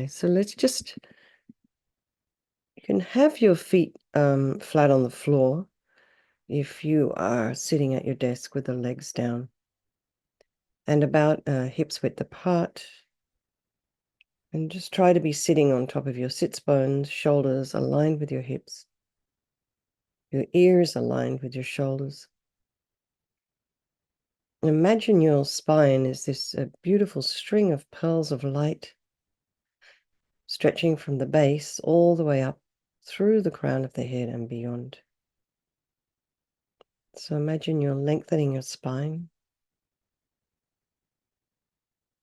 Okay, so let's just you can have your feet flat on the floor if you are sitting at your desk with the legs down and about hips width apart. And just try to be sitting on top of your sits bones, shoulders aligned with your hips, your ears aligned with your shoulders. Imagine your spine is this beautiful string of pearls of light stretching from the base all the way up through the crown of the head and beyond. So imagine you're lengthening your spine.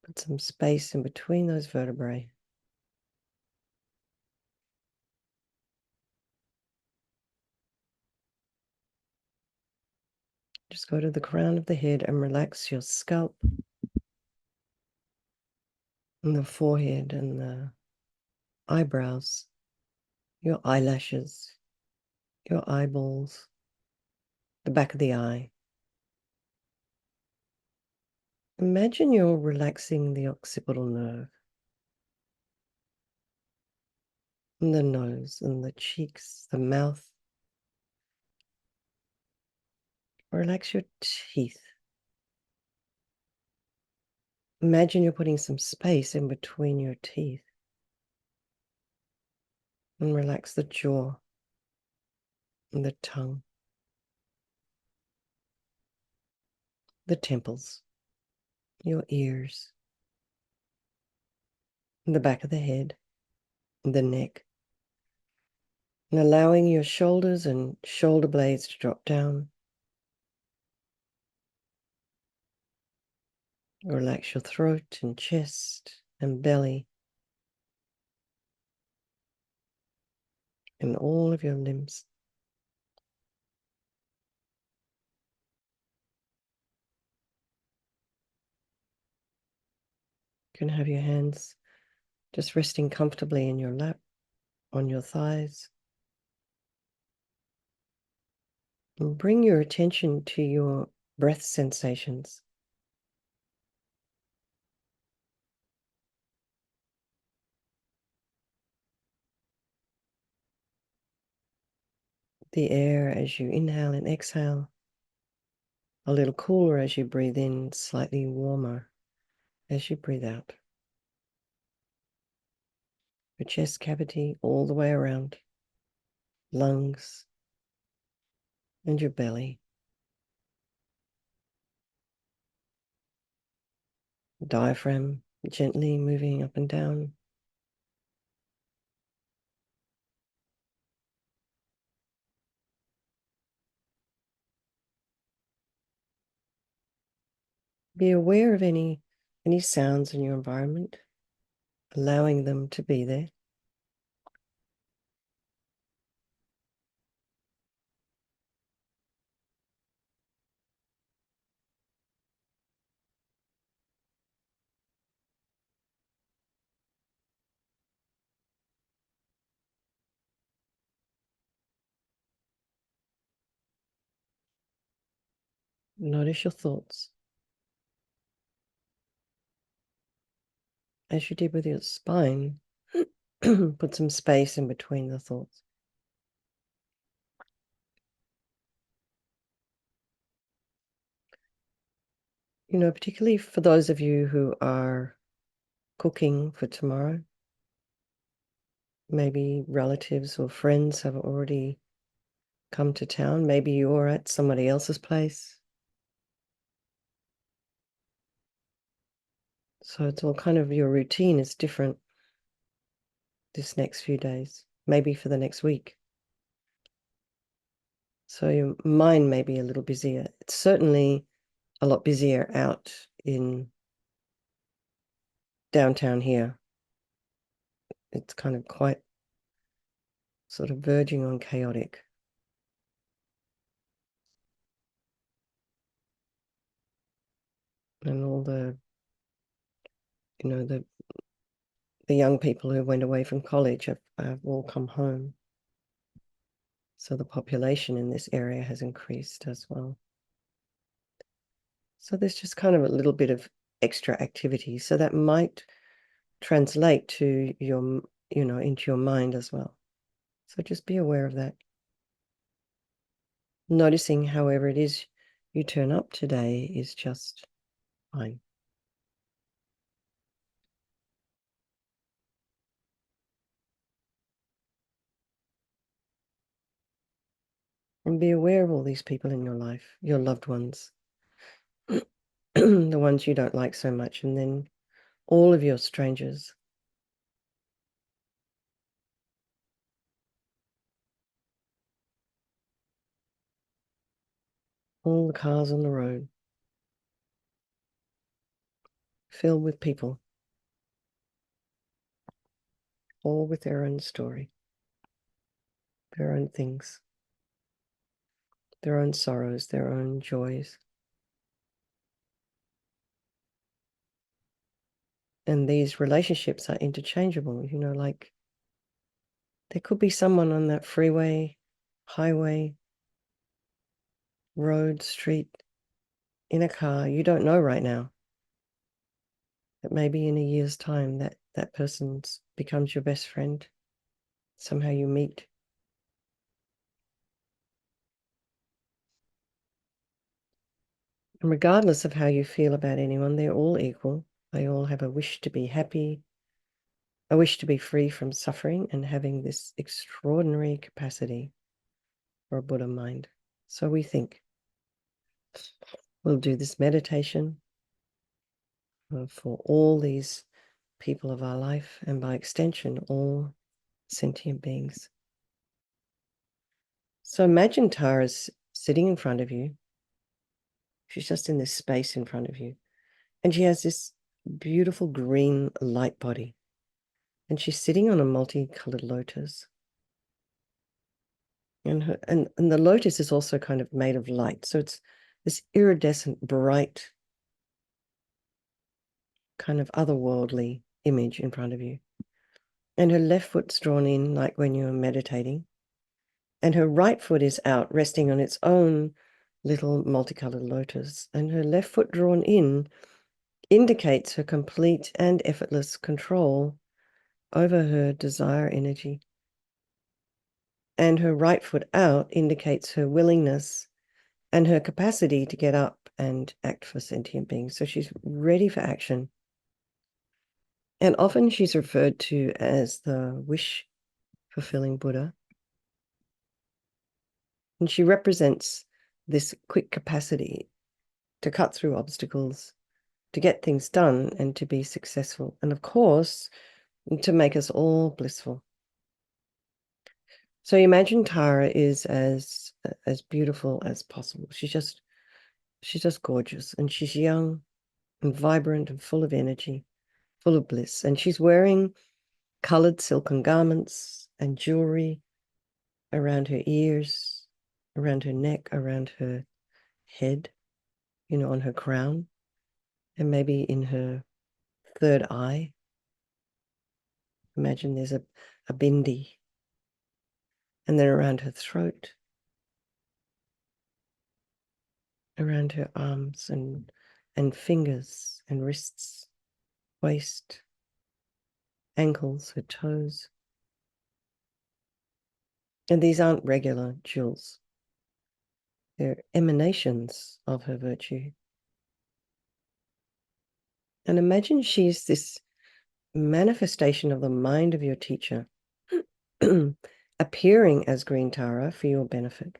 Put some space in between those vertebrae. Just go to the crown of the head and relax your scalp and the forehead and the eyebrows, your eyelashes, your eyeballs, the back of the eye. Imagine you're relaxing the occipital nerve, and the nose and the cheeks, the mouth. Relax your teeth. Imagine you're putting some space in between your teeth. And relax the jaw and the tongue, the temples, your ears, and the back of the head, the neck. And allowing your shoulders and shoulder blades to drop down. Relax your throat and chest and belly and all of your limbs. You can have your hands just resting comfortably in your lap, on your thighs. And bring your attention to your breath sensations. The air as you inhale and exhale, a little cooler as you breathe in, slightly warmer as you breathe out. Your chest cavity all the way around, lungs, and your belly. Diaphragm gently moving up and down. Be aware of any sounds in your environment, allowing them to be there. Notice your thoughts. As you did with your spine, put some space in between the thoughts. You know, particularly for those of you who are cooking for tomorrow, maybe relatives or friends have already come to town. Maybe you're at somebody else's place. So it's all kind of, your routine is different this next few days, maybe for the next week. So your mind may be a little busier. It's certainly a lot busier out in downtown here. It's kind of quite sort of verging on chaotic. And all the, you know, the young people who went away from college have all come home. So the population in this area has increased as well. So there's just kind of a little bit of extra activity. So that might translate to your, into your mind as well. So just be aware of that. Noticing however it is you turn up today is just fine. And be aware of all these people in your life, your loved ones, the ones you don't like so much, and then all of your strangers. All the cars on the road, filled with people, all with their own story, their own things, their own sorrows, their own joys. And these relationships are interchangeable, like there could be someone on that freeway, highway, road, street, in a car you don't know right now, that maybe in a year's time that person becomes your best friend. Somehow you meet. And regardless of how you feel about anyone, they're all equal. They all have a wish to be happy, a wish to be free from suffering, and having this extraordinary capacity for a Buddha mind. So we think we'll do this meditation for all these people of our life, and by extension, all sentient beings. So imagine Tara's sitting in front of you. She's just in this space in front of you. And she has this beautiful green light body. And she's sitting on a multicolored lotus. And the lotus is also kind of made of light. So it's this iridescent, bright, kind of otherworldly image in front of you. And her left foot's drawn in like when you're meditating. And her right foot is out, resting on its own little multicolored lotus. And her left foot drawn in indicates her complete and effortless control over her desire energy. And her right foot out indicates her willingness and her capacity to get up and act for sentient beings. So she's ready for action. And often she's referred to as the wish-fulfilling Buddha. And she represents this quick capacity to cut through obstacles, to get things done, and to be successful. And of course, to make us all blissful. So imagine Tara is as beautiful as possible. She's just gorgeous, and she's young and vibrant and full of energy, full of bliss. And she's wearing colored silken garments and jewelry around her ears, around her neck, around her head, on her crown, and maybe in her third eye. Imagine there's a bindi, and then around her throat, around her arms and fingers and wrists, waist, ankles, her toes. And these aren't regular jewels. They're emanations of her virtue. And imagine she's this manifestation of the mind of your teacher, appearing as Green Tara for your benefit.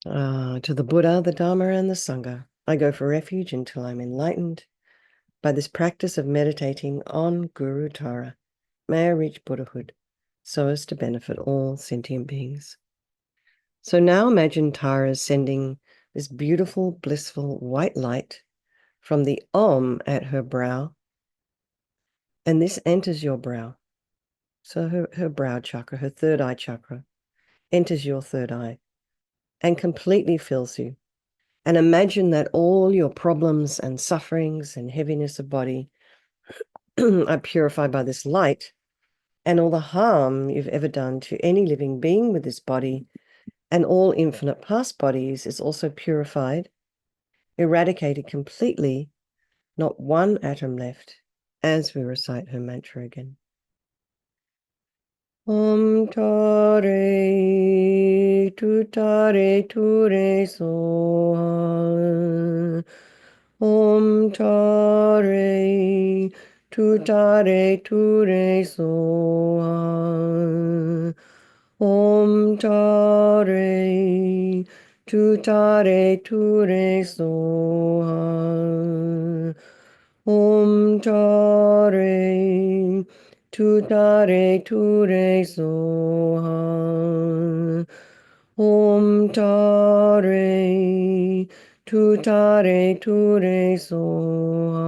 To the Buddha, the Dharma, and the Sangha, I go for refuge until I'm enlightened by this practice of meditating on Guru Tara. May I reach Buddhahood so as to benefit all sentient beings. So now imagine Tara sending this beautiful, blissful white light from the Om at her brow, and this enters your brow. So her brow chakra, her third eye chakra, enters your third eye and completely fills you. And imagine that all your problems and sufferings and heaviness of body are purified by this light, and all the harm you've ever done to any living being with this body and all infinite past bodies is also purified eradicated completely, not one atom left, as we recite her mantra again. Om tare ture soha. Om tare ture soha. Om tare ture soha. Om tare ture soha. Om tare ture soha.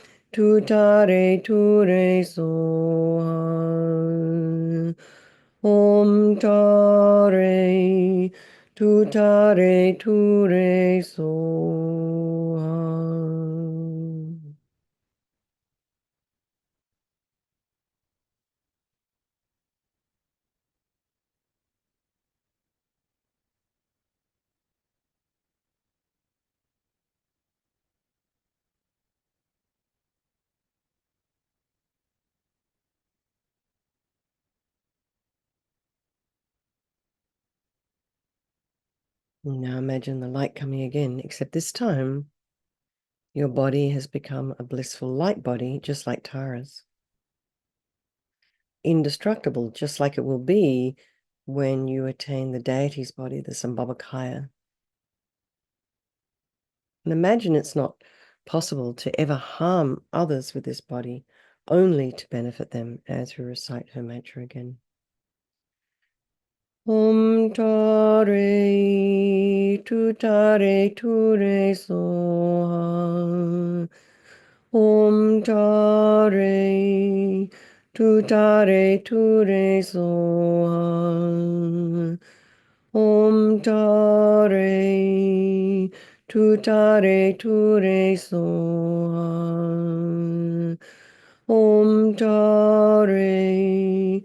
Om tare ture soha. Om tare ture soha. Now imagine the light coming again, except this time your body has become a blissful light body, just like Tara's. Indestructible, just like it will be when you attain the deity's body, the Sambhavakaya. And imagine it's not possible to ever harm others with this body, only to benefit them, as we recite her mantra again. Om tare ture soha. Om tare ture soha. Om tare ture soha. Om tare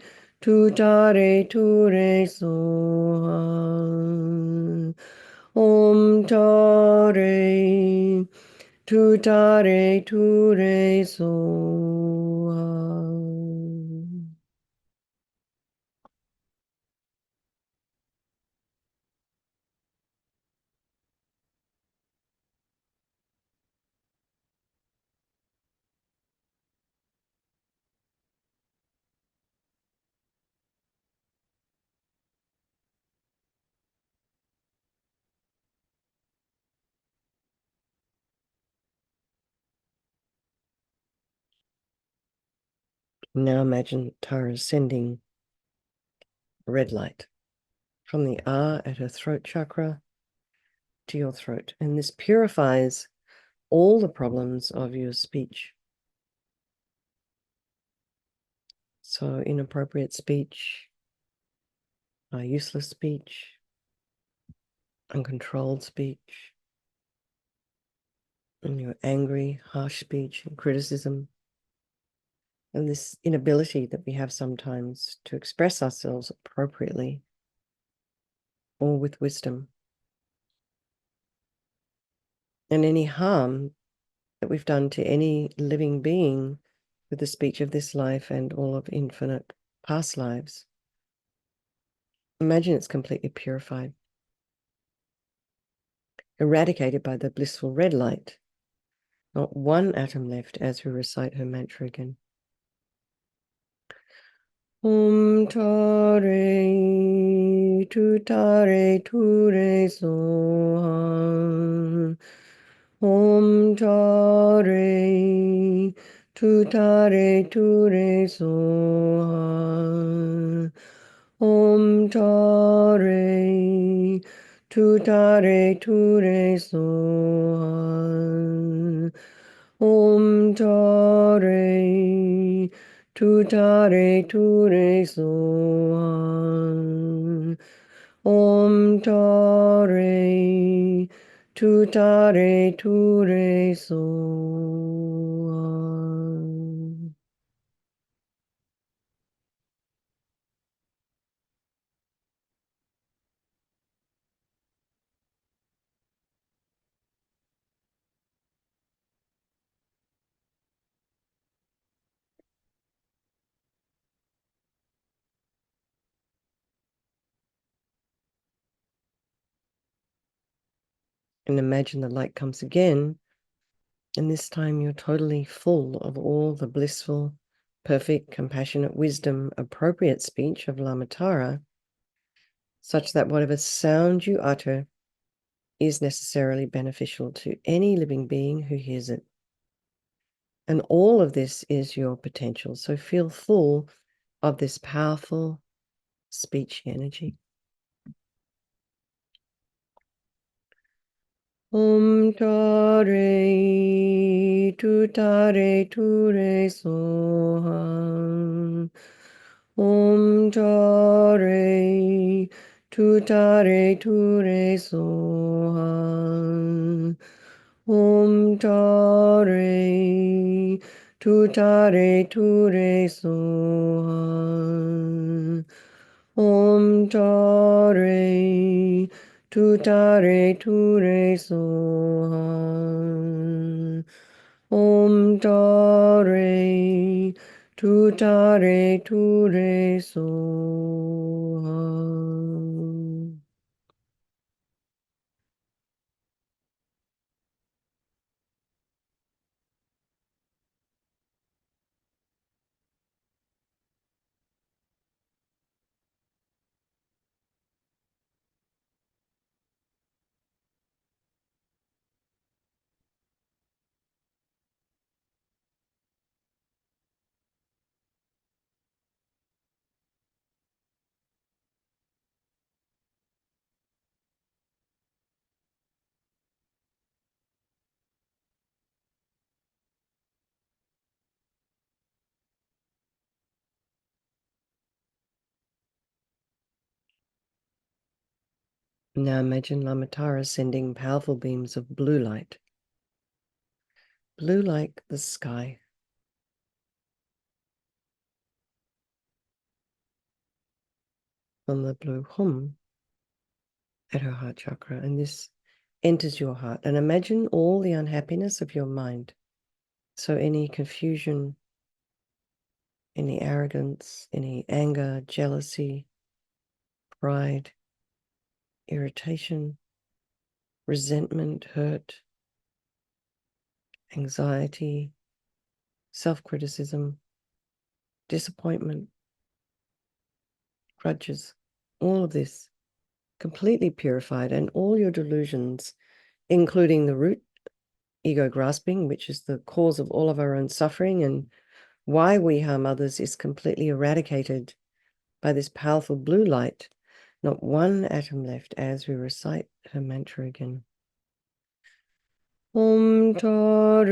ture soha. Om tare ture soha. Now imagine Tara sending red light from the R at her throat chakra to your throat. And this purifies all the problems of your speech. So inappropriate speech, useless speech, uncontrolled speech, and your angry, harsh speech and criticism, and this inability that we have sometimes to express ourselves appropriately or with wisdom. And any harm that we've done to any living being with the speech of this life and all of infinite past lives. Imagine it's completely purified, eradicated by the blissful red light. Not one atom left, as we recite her mantra again. Om tare ture soha. Om tare ture soha. Om tare ture soha. Om tare ture soha. Om tare ture soha. And imagine the light comes again, and this time you're totally full of all the blissful, perfect, compassionate wisdom, appropriate speech of Lamatara, such that whatever sound you utter is necessarily beneficial to any living being who hears it. And all of this is your potential. So feel full of this powerful speech energy. Tare tu tare tu re soham. Tare tu tare tu re soham. Tare tu tare tu re soham. Tare tu tare tu re soham. Tare tu tare tu re soham. Now imagine Lamatara sending powerful beams of blue light like the sky, from the blue hum at her heart chakra, and this enters your heart. And imagine all the unhappiness of your mind. So any confusion, any arrogance, any anger, jealousy, pride, irritation, resentment, hurt, anxiety, self-criticism, disappointment, grudges, all of this completely purified, and all your delusions, including the root ego grasping, which is the cause of all of our own suffering and why we harm others, is completely eradicated by this powerful blue light. Not one atom left as we recite her mantra again. Tare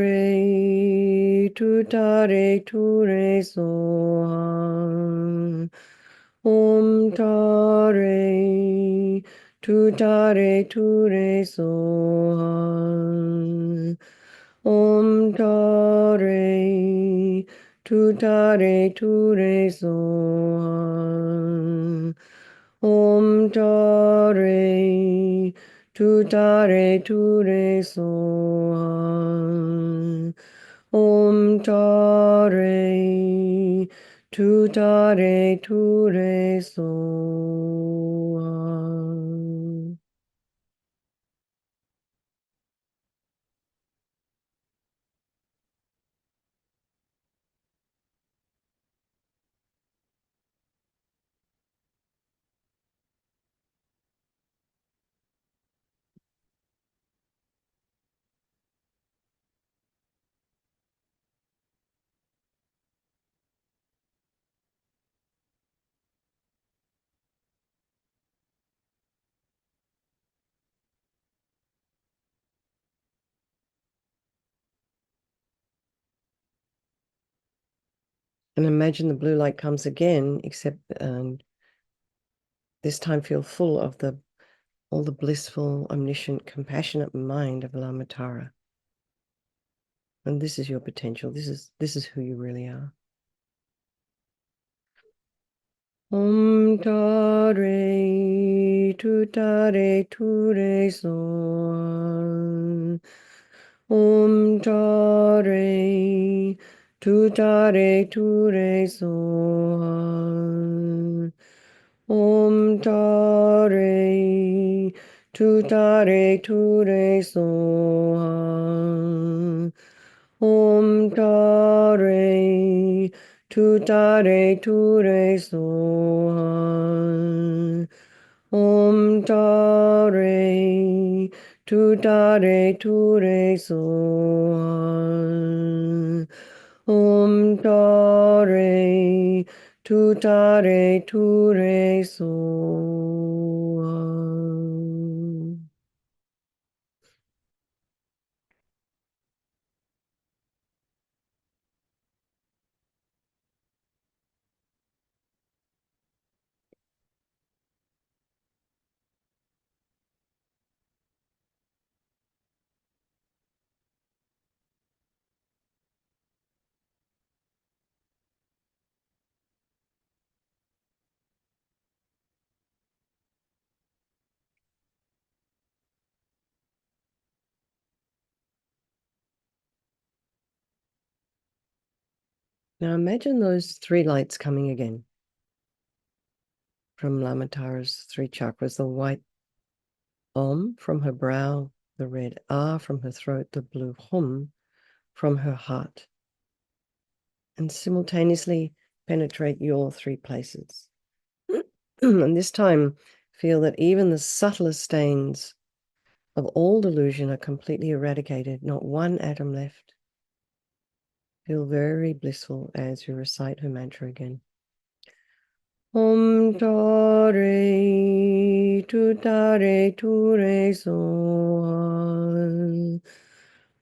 tu tare tu re soham. Tare tu tare tu re soham. Tare tu tare tu re soham. Tare tu tare tu re soham. Tare tu tare tu re soham. And imagine the blue light comes again, except this time feel full of all the blissful, omniscient, compassionate mind of Lamatara. And this is your potential. This is who you really are. Tare tu tare tu re son. Tare tu tare tu re son. Tare Tutare ture soham. Om tare. Tutare ture soham. Om tare. Tutare ture soham. Om tare. Tutare ture soham. Now imagine those three lights coming again from Lamatara's three chakras, the white Om from her brow, the red Ah from her throat, the blue Hum from her heart, and simultaneously penetrate your three places. And this time, feel that even the subtlest stains of all delusion are completely eradicated, not one atom left. Feel very blissful as you recite her mantra again. Om tare tutare ture soham.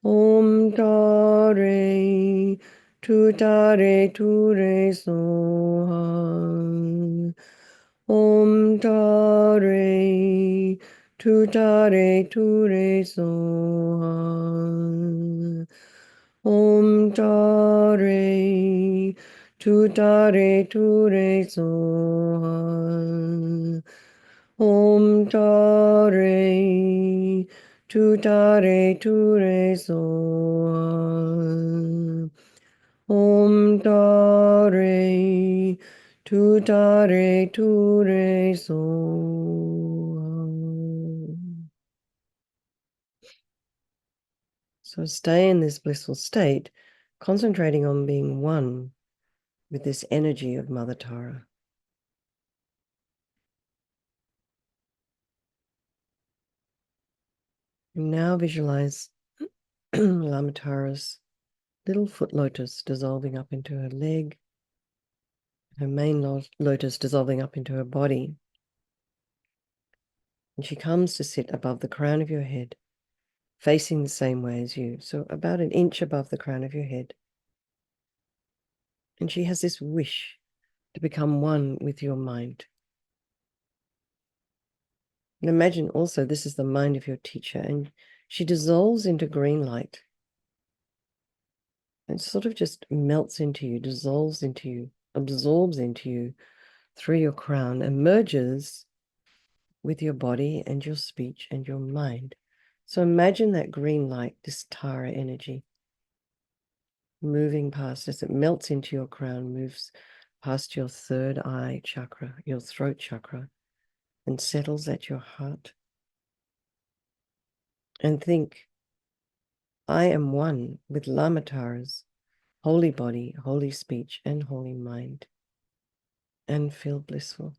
Om tare tutare ture soham. Om tare tutare ture soham. Om tare tutare ture soham. Om tare tutare ture soham. Om tare tutare ture soham. So stay in this blissful state, concentrating on being one with this energy of Mother Tara. And now visualize Lama Tara's little foot lotus dissolving up into her leg, her main lotus dissolving up into her body. And she comes to sit above the crown of your head, facing the same way as you, so about an inch above the crown of your head. And she has this wish to become one with your mind. And imagine also this is the mind of your teacher, and she dissolves into green light. And sort of just melts into you, dissolves into you, absorbs into you through your crown, and merges with your body and your speech and your mind. So imagine that green light, this Tara energy, moving past as it melts into your crown, moves past your third eye chakra, your throat chakra, and settles at your heart. And think, I am one with Lama Tara's holy body, holy speech, and holy mind, and feel blissful.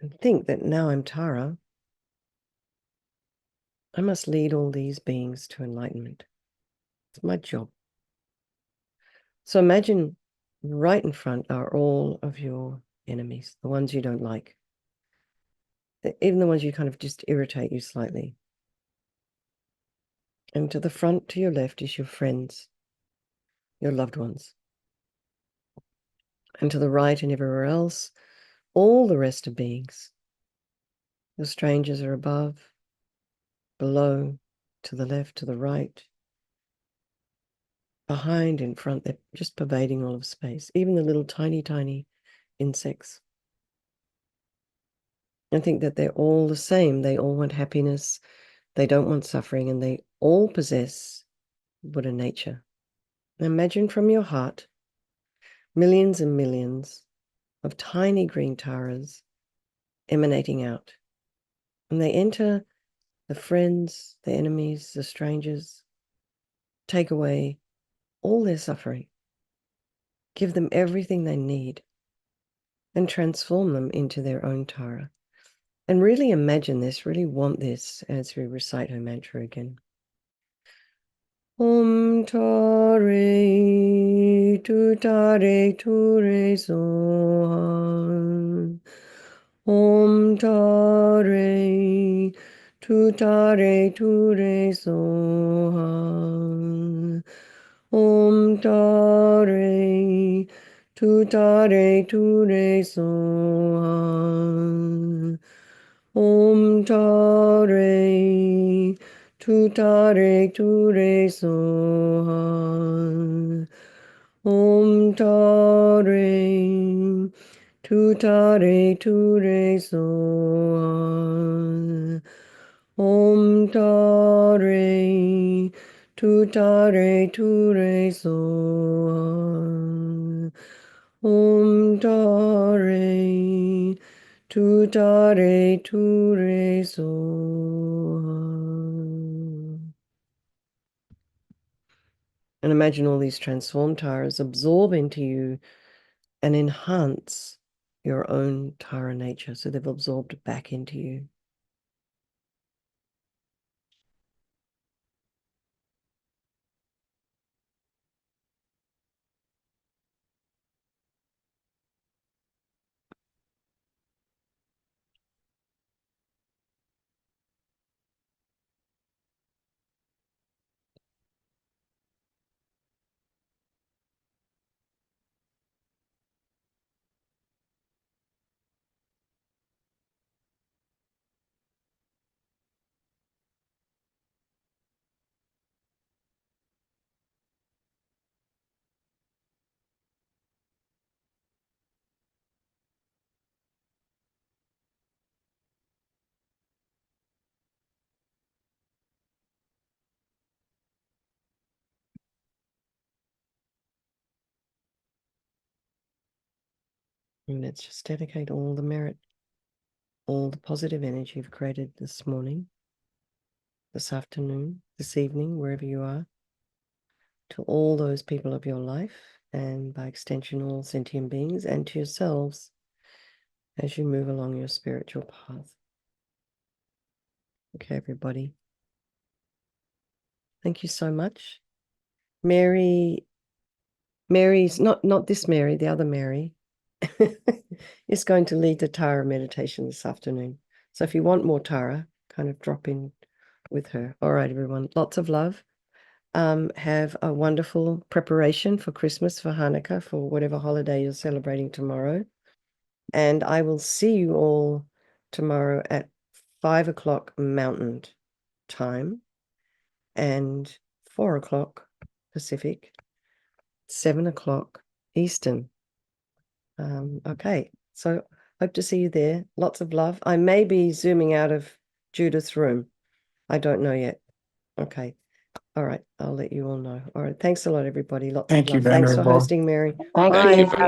And think that now I'm Tara, I must lead all these beings to enlightenment. It's my job. So imagine right in front are all of your enemies, the ones you don't like, even the ones you kind of just irritate you slightly. And to the front, to your left, is your friends, your loved ones. And to the right and everywhere else, all the rest of beings. The strangers are above, below, to the left, to the right, behind, in front. They're just pervading all of space, even the little tiny, tiny insects. And think that they're all the same. They all want happiness. They don't want suffering, and they all possess Buddha nature. Imagine from your heart millions and millions of tiny green taras emanating out. And they enter the friends, the enemies, the strangers, take away all their suffering, give them everything they need, and transform them into their own Tara. And really imagine this, really want this as we recite her mantra again. Om Tare Tutare Ture Sohan. Om Tare Tutare Ture Sohan. Om Tare Tutare Ture Sohan. Om Tare Tutare Ture Sohan. Om Tare Tutare Ture Sohan. Om Tare Tutare Ture Sohan. Om Tare Tutare Ture Sohan. And imagine all these transformed Taras absorb into you and enhance your own Tara nature. So they've absorbed back into you. And let's just dedicate all the merit, all the positive energy you've created this morning, this afternoon, this evening, wherever you are, to all those people of your life, and by extension, all sentient beings, and to yourselves as you move along your spiritual path. Okay, everybody. Thank you so much. Mary's not this Mary, the other Mary, is going to lead the Tara meditation this afternoon. So if you want more Tara, kind of drop in with her. All right, everyone. Lots of love. Have a wonderful preparation for Christmas, for Hanukkah, for whatever holiday you're celebrating tomorrow. And I will see you all tomorrow at 5 o'clock Mountain Time and 4 o'clock Pacific, 7 o'clock Eastern. Okay, so hope to see you there. Lots of love. I may be zooming out of Judith's room. I don't know yet. Okay. All right. I'll let you all know. All right. Thanks a lot, everybody. Lots of Thank you, love. Thanks for Venerable. hosting, Mary. Thank Bye. you.